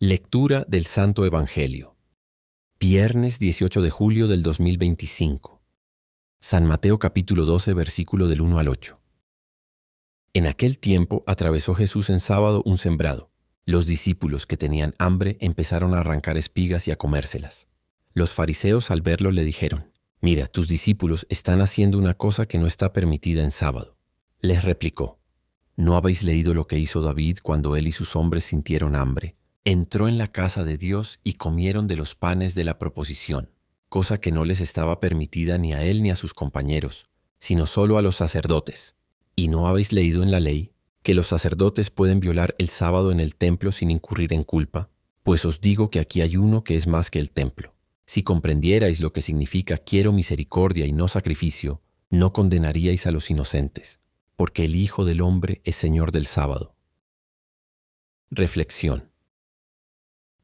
Lectura del Santo Evangelio. Viernes 18 de julio del 2025. San Mateo capítulo 12, versículo del 1 al 8. En aquel tiempo atravesó Jesús en sábado un sembrado. Los discípulos que tenían hambre empezaron a arrancar espigas y a comérselas. Los fariseos al verlo le dijeron: «Mira, tus discípulos están haciendo una cosa que no está permitida en sábado». Les replicó: «¿No habéis leído lo que hizo David cuando él y sus hombres sintieron hambre? Entró en la casa de Dios y comieron de los panes de la proposición, cosa que no les estaba permitida ni a él ni a sus compañeros, sino solo a los sacerdotes. ¿Y no habéis leído en la ley que los sacerdotes pueden violar el sábado en el templo sin incurrir en culpa? Pues os digo que aquí hay uno que es más que el templo. Si comprendierais lo que significa quiero misericordia y no sacrificio, no condenaríais a los inocentes, porque el Hijo del Hombre es Señor del sábado». Reflexión.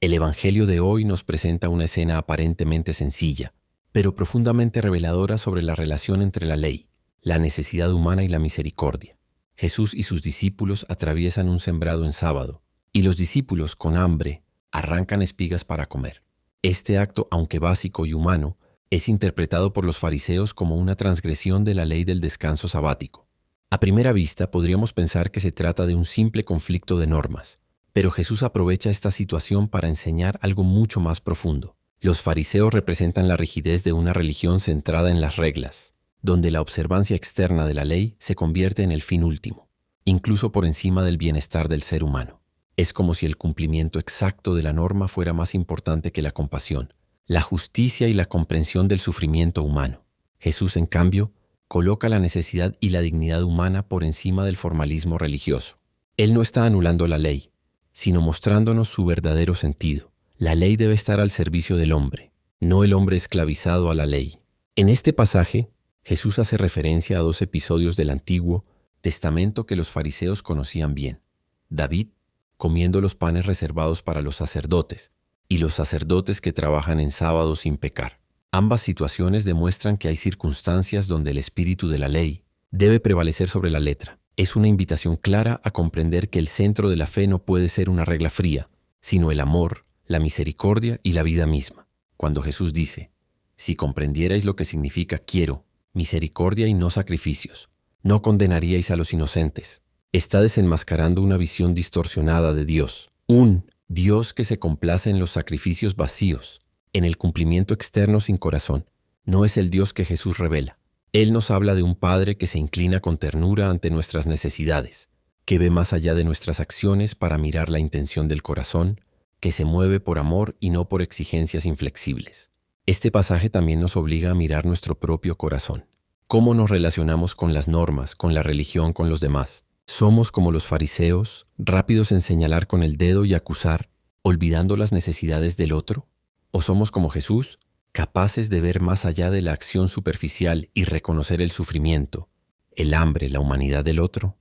El Evangelio de hoy nos presenta una escena aparentemente sencilla, pero profundamente reveladora sobre la relación entre la ley, la necesidad humana y la misericordia. Jesús y sus discípulos atraviesan un sembrado en sábado, y los discípulos, con hambre, arrancan espigas para comer. Este acto, aunque básico y humano, es interpretado por los fariseos como una transgresión de la ley del descanso sabático. A primera vista podríamos pensar que se trata de un simple conflicto de normas, pero Jesús aprovecha esta situación para enseñar algo mucho más profundo. Los fariseos representan la rigidez de una religión centrada en las reglas, donde la observancia externa de la ley se convierte en el fin último, incluso por encima del bienestar del ser humano. Es como si el cumplimiento exacto de la norma fuera más importante que la compasión, la justicia y la comprensión del sufrimiento humano. Jesús, en cambio, coloca la necesidad y la dignidad humana por encima del formalismo religioso. Él no está anulando la ley, sino mostrándonos su verdadero sentido. La ley debe estar al servicio del hombre, no el hombre esclavizado a la ley. En este pasaje, Jesús hace referencia a dos episodios del Antiguo Testamento que los fariseos conocían bien: David comiendo los panes reservados para los sacerdotes y los sacerdotes que trabajan en sábado sin pecar. Ambas situaciones demuestran que hay circunstancias donde el espíritu de la ley debe prevalecer sobre la letra. Es una invitación clara a comprender que el centro de la fe no puede ser una regla fría, sino el amor, la misericordia y la vida misma. Cuando Jesús dice: «Si comprendierais lo que significa quiero misericordia y no sacrificios, no condenaríais a los inocentes», está desenmascarando una visión distorsionada de Dios, un Dios que se complace en los sacrificios vacíos, en el cumplimiento externo sin corazón. No es el Dios que Jesús revela. Él nos habla de un Padre que se inclina con ternura ante nuestras necesidades, que ve más allá de nuestras acciones para mirar la intención del corazón, que se mueve por amor y no por exigencias inflexibles. Este pasaje también nos obliga a mirar nuestro propio corazón. ¿Cómo nos relacionamos con las normas, con la religión, con los demás? ¿Somos como los fariseos, rápidos en señalar con el dedo y acusar, olvidando las necesidades del otro? ¿O somos como Jesús, capaces de ver más allá de la acción superficial y reconocer el sufrimiento, el hambre, la humanidad del otro?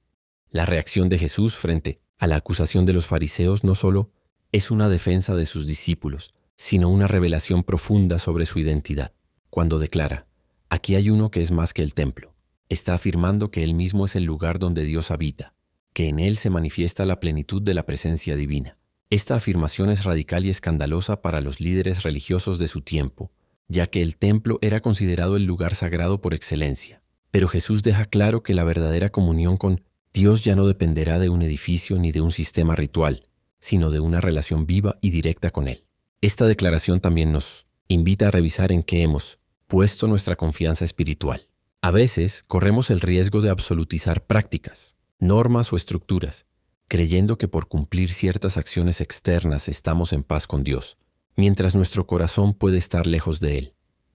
La reacción de Jesús frente a la acusación de los fariseos no solo es una defensa de sus discípulos, sino una revelación profunda sobre su identidad. Cuando declara: «Aquí hay uno que es más que el templo», está afirmando que él mismo es el lugar donde Dios habita, que en él se manifiesta la plenitud de la presencia divina. Esta afirmación es radical y escandalosa para los líderes religiosos de su tiempo, ya que el templo era considerado el lugar sagrado por excelencia. Pero Jesús deja claro que la verdadera comunión con Dios ya no dependerá de un edificio ni de un sistema ritual, sino de una relación viva y directa con Él. Esta declaración también nos invita a revisar en qué hemos puesto nuestra confianza espiritual. A veces corremos el riesgo de absolutizar prácticas, normas o estructuras, creyendo que por cumplir ciertas acciones externas estamos en paz con Dios, mientras nuestro corazón puede estar lejos de Él.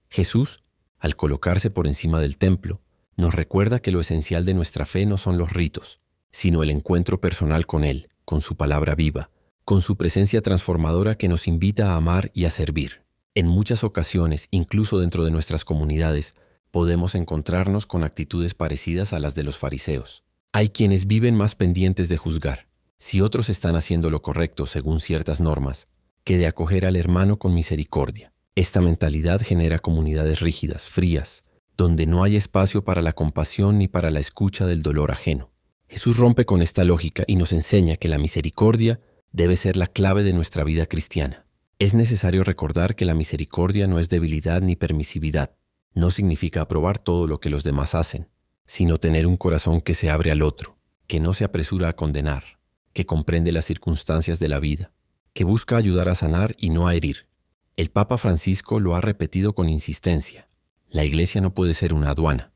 Jesús, al colocarse por encima del templo, nos recuerda que lo esencial de nuestra fe no son los ritos, sino el encuentro personal con Él, con su palabra viva, con su presencia transformadora que nos invita a amar y a servir. En muchas ocasiones, incluso dentro de nuestras comunidades, podemos encontrarnos con actitudes parecidas a las de los fariseos. Hay quienes viven más pendientes de juzgar, si otros están haciendo lo correcto según ciertas normas, que de acoger al hermano con misericordia. Esta mentalidad genera comunidades rígidas, frías, donde no hay espacio para la compasión ni para la escucha del dolor ajeno. Jesús rompe con esta lógica y nos enseña que la misericordia debe ser la clave de nuestra vida cristiana. Es necesario recordar que la misericordia no es debilidad ni permisividad. No significa aprobar todo lo que los demás hacen, sino tener un corazón que se abre al otro, que no se apresura a condenar, que comprende las circunstancias de la vida, que busca ayudar a sanar y no a herir. El Papa Francisco lo ha repetido con insistencia. La Iglesia no puede ser una aduana,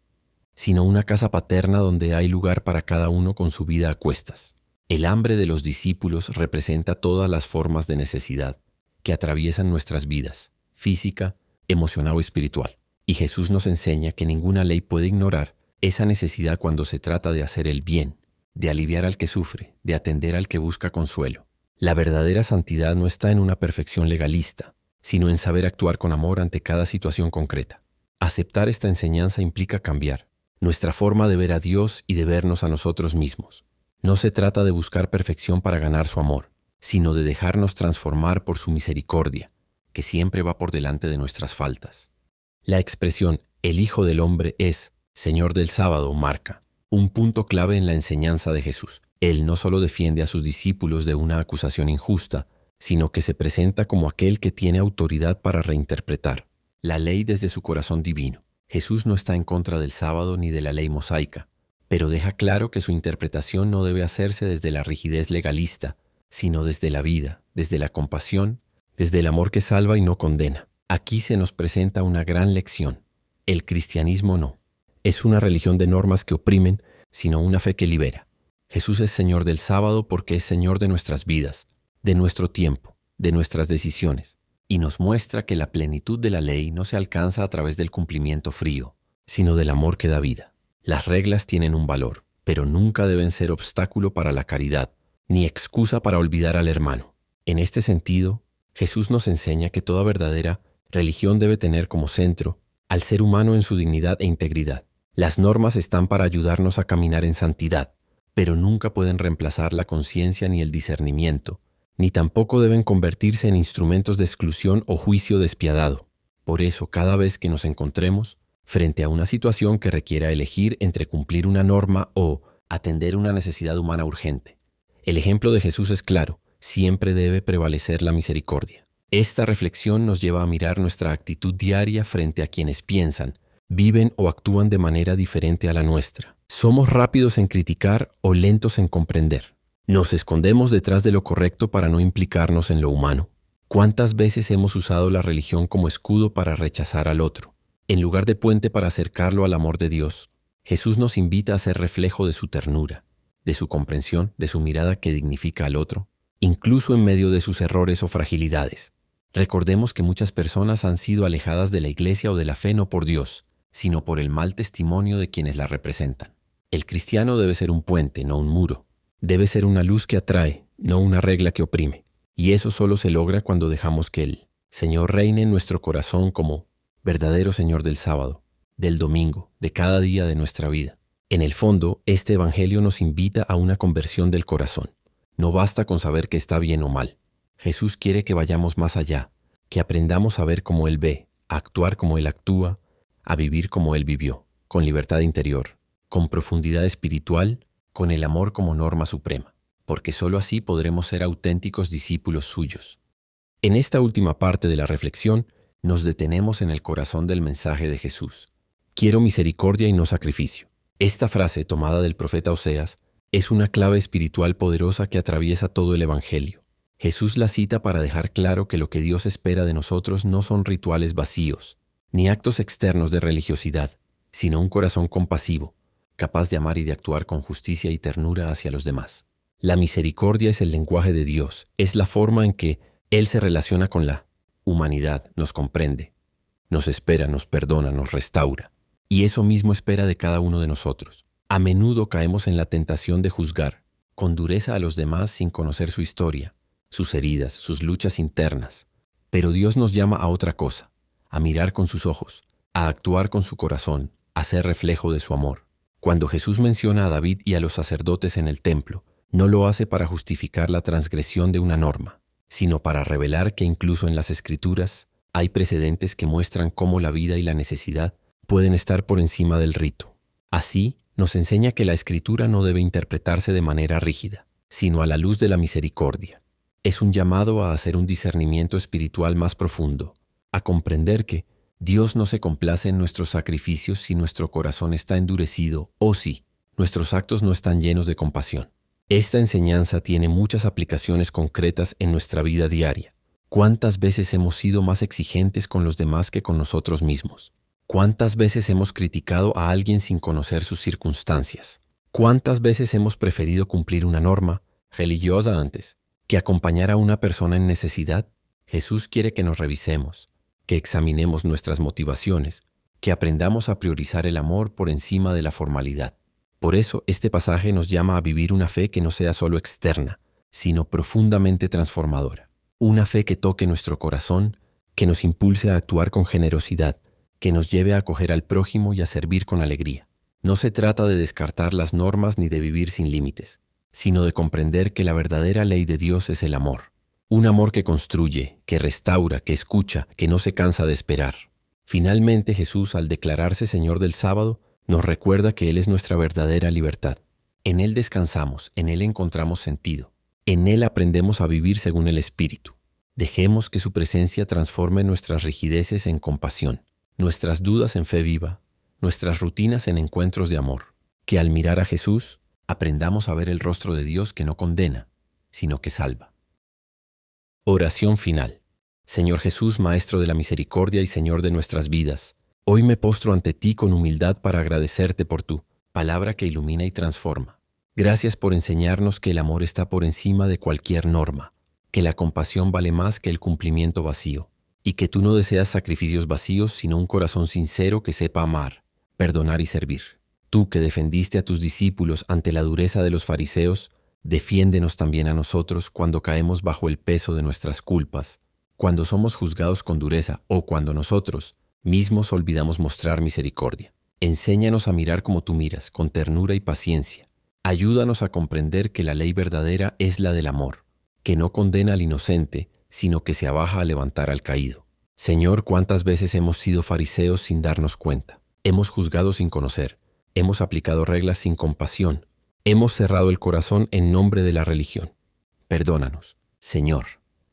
sino una casa paterna donde hay lugar para cada uno con su vida a cuestas. El hambre de los discípulos representa todas las formas de necesidad que atraviesan nuestras vidas, física, emocional o espiritual. Y Jesús nos enseña que ninguna ley puede ignorar esa necesidad cuando se trata de hacer el bien, de aliviar al que sufre, de atender al que busca consuelo. La verdadera santidad no está en una perfección legalista, sino en saber actuar con amor ante cada situación concreta. Aceptar esta enseñanza implica cambiar nuestra forma de ver a Dios y de vernos a nosotros mismos. No se trata de buscar perfección para ganar su amor, sino de dejarnos transformar por su misericordia, que siempre va por delante de nuestras faltas. La expresión «el Hijo del Hombre es Señor del sábado» marca un punto clave en la enseñanza de Jesús. Él no solo defiende a sus discípulos de una acusación injusta, sino que se presenta como aquel que tiene autoridad para reinterpretar la ley desde su corazón divino. Jesús no está en contra del sábado ni de la ley mosaica, pero deja claro que su interpretación no debe hacerse desde la rigidez legalista, sino desde la vida, desde la compasión, desde el amor que salva y no condena. Aquí se nos presenta una gran lección. El cristianismo no es una religión de normas que oprimen, sino una fe que libera. Jesús es Señor del sábado porque es Señor de nuestras vidas, de nuestro tiempo, de nuestras decisiones, y nos muestra que la plenitud de la ley no se alcanza a través del cumplimiento frío, sino del amor que da vida. Las reglas tienen un valor, pero nunca deben ser obstáculo para la caridad, ni excusa para olvidar al hermano. En este sentido, Jesús nos enseña que toda verdadera religión debe tener como centro al ser humano en su dignidad e integridad. Las normas están para ayudarnos a caminar en santidad, pero nunca pueden reemplazar la conciencia ni el discernimiento, ni tampoco deben convertirse en instrumentos de exclusión o juicio despiadado. Por eso, cada vez que nos encontremos frente a una situación que requiera elegir entre cumplir una norma o atender una necesidad humana urgente, el ejemplo de Jesús es claro: siempre debe prevalecer la misericordia. Esta reflexión nos lleva a mirar nuestra actitud diaria frente a quienes piensan, viven o actúan de manera diferente a la nuestra. ¿Somos rápidos en criticar o lentos en comprender? ¿Nos escondemos detrás de lo correcto para no implicarnos en lo humano? ¿Cuántas veces hemos usado la religión como escudo para rechazar al otro, en lugar de puente para acercarlo al amor de Dios? Jesús nos invita a ser reflejo de su ternura, de su comprensión, de su mirada que dignifica al otro, incluso en medio de sus errores o fragilidades. Recordemos que muchas personas han sido alejadas de la Iglesia o de la fe no por Dios, sino por el mal testimonio de quienes la representan. El cristiano debe ser un puente, no un muro. Debe ser una luz que atrae, no una regla que oprime. Y eso solo se logra cuando dejamos que el Señor reine en nuestro corazón como verdadero Señor del sábado, del domingo, de cada día de nuestra vida. En el fondo, este evangelio nos invita a una conversión del corazón. No basta con saber que está bien o mal. Jesús quiere que vayamos más allá, que aprendamos a ver como Él ve, a actuar como Él actúa, a vivir como Él vivió, con libertad interior, con profundidad espiritual, con el amor como norma suprema, porque sólo así podremos ser auténticos discípulos suyos. En esta última parte de la reflexión, nos detenemos en el corazón del mensaje de Jesús. Quiero misericordia y no sacrificio. Esta frase, tomada del profeta Oseas, es una clave espiritual poderosa que atraviesa todo el Evangelio. Jesús la cita para dejar claro que lo que Dios espera de nosotros no son rituales vacíos, ni actos externos de religiosidad, sino un corazón compasivo, capaz de amar y de actuar con justicia y ternura hacia los demás. La misericordia es el lenguaje de Dios, es la forma en que Él se relaciona con la humanidad, nos comprende, nos espera, nos perdona, nos restaura. Y eso mismo espera de cada uno de nosotros. A menudo caemos en la tentación de juzgar con dureza a los demás sin conocer su historia, sus heridas, sus luchas internas. Pero Dios nos llama a otra cosa, a mirar con sus ojos, a actuar con su corazón, a ser reflejo de su amor. Cuando Jesús menciona a David y a los sacerdotes en el templo, no lo hace para justificar la transgresión de una norma, sino para revelar que incluso en las Escrituras hay precedentes que muestran cómo la vida y la necesidad pueden estar por encima del rito. Así, nos enseña que la Escritura no debe interpretarse de manera rígida, sino a la luz de la misericordia. Es un llamado a hacer un discernimiento espiritual más profundo, a comprender que Dios no se complace en nuestros sacrificios si nuestro corazón está endurecido o si nuestros actos no están llenos de compasión. Esta enseñanza tiene muchas aplicaciones concretas en nuestra vida diaria. ¿Cuántas veces hemos sido más exigentes con los demás que con nosotros mismos? ¿Cuántas veces hemos criticado a alguien sin conocer sus circunstancias? ¿Cuántas veces hemos preferido cumplir una norma religiosa antes que acompañar a una persona en necesidad? Jesús quiere que nos revisemos, que examinemos nuestras motivaciones, que aprendamos a priorizar el amor por encima de la formalidad. Por eso, este pasaje nos llama a vivir una fe que no sea solo externa, sino profundamente transformadora. Una fe que toque nuestro corazón, que nos impulse a actuar con generosidad, que nos lleve a acoger al prójimo y a servir con alegría. No se trata de descartar las normas ni de vivir sin límites, sino de comprender que la verdadera ley de Dios es el amor. Un amor que construye, que restaura, que escucha, que no se cansa de esperar. Finalmente, Jesús, al declararse Señor del sábado, nos recuerda que Él es nuestra verdadera libertad. En Él descansamos, en Él encontramos sentido. En Él aprendemos a vivir según el Espíritu. Dejemos que su presencia transforme nuestras rigideces en compasión, nuestras dudas en fe viva, nuestras rutinas en encuentros de amor. Que al mirar a Jesús, aprendamos a ver el rostro de Dios que no condena, sino que salva. Oración final. Señor Jesús, Maestro de la misericordia y Señor de nuestras vidas, hoy me postro ante ti con humildad para agradecerte por tu palabra que ilumina y transforma. Gracias por enseñarnos que el amor está por encima de cualquier norma, que la compasión vale más que el cumplimiento vacío, y que tú no deseas sacrificios vacíos, sino un corazón sincero que sepa amar, perdonar y servir. Tú que defendiste a tus discípulos ante la dureza de los fariseos, defiéndenos también a nosotros cuando caemos bajo el peso de nuestras culpas, cuando somos juzgados con dureza o cuando nosotros mismos olvidamos mostrar misericordia. Enséñanos a mirar como tú miras, con ternura y paciencia. Ayúdanos a comprender que la ley verdadera es la del amor, que no condena al inocente, sino que se abaja a levantar al caído. Señor, ¿cuántas veces hemos sido fariseos sin darnos cuenta? Hemos juzgado sin conocer, hemos aplicado reglas sin compasión, hemos cerrado el corazón en nombre de la religión. Perdónanos, Señor.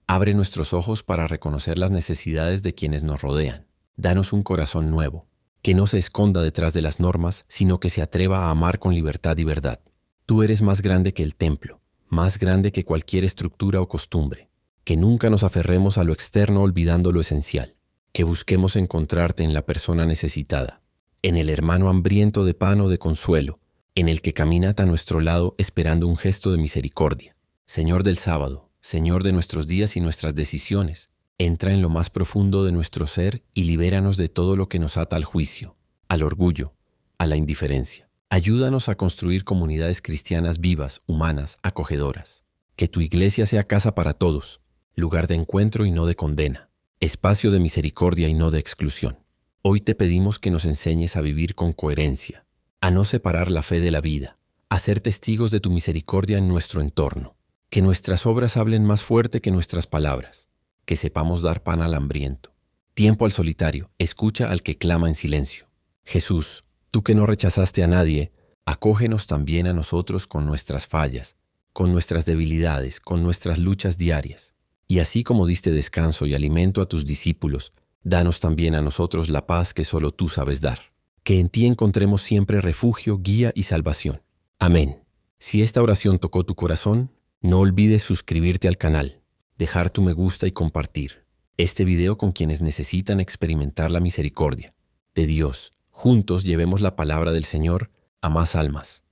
Abre nuestros ojos para reconocer las necesidades de quienes nos rodean. Danos un corazón nuevo, que no se esconda detrás de las normas, sino que se atreva a amar con libertad y verdad. Tú eres más grande que el templo, más grande que cualquier estructura o costumbre. Que nunca nos aferremos a lo externo olvidando lo esencial. Que busquemos encontrarte en la persona necesitada, en el hermano hambriento de pan o de consuelo, en el que camina a nuestro lado esperando un gesto de misericordia. Señor del sábado, Señor de nuestros días y nuestras decisiones, entra en lo más profundo de nuestro ser y libéranos de todo lo que nos ata al juicio, al orgullo, a la indiferencia. Ayúdanos a construir comunidades cristianas vivas, humanas, acogedoras. Que tu iglesia sea casa para todos, lugar de encuentro y no de condena, espacio de misericordia y no de exclusión. Hoy te pedimos que nos enseñes a vivir con coherencia, a no separar la fe de la vida, a ser testigos de tu misericordia en nuestro entorno. Que nuestras obras hablen más fuerte que nuestras palabras. Que sepamos dar pan al hambriento. Tiempo al solitario, escucha al que clama en silencio. Jesús, tú que no rechazaste a nadie, acógenos también a nosotros con nuestras fallas, con nuestras debilidades, con nuestras luchas diarias. Y así como diste descanso y alimento a tus discípulos, danos también a nosotros la paz que solo tú sabes dar. Que en ti encontremos siempre refugio, guía y salvación. Amén. Si esta oración tocó tu corazón, no olvides suscribirte al canal, dejar tu me gusta y compartir este video con quienes necesitan experimentar la misericordia de Dios. Juntos llevemos la palabra del Señor a más almas.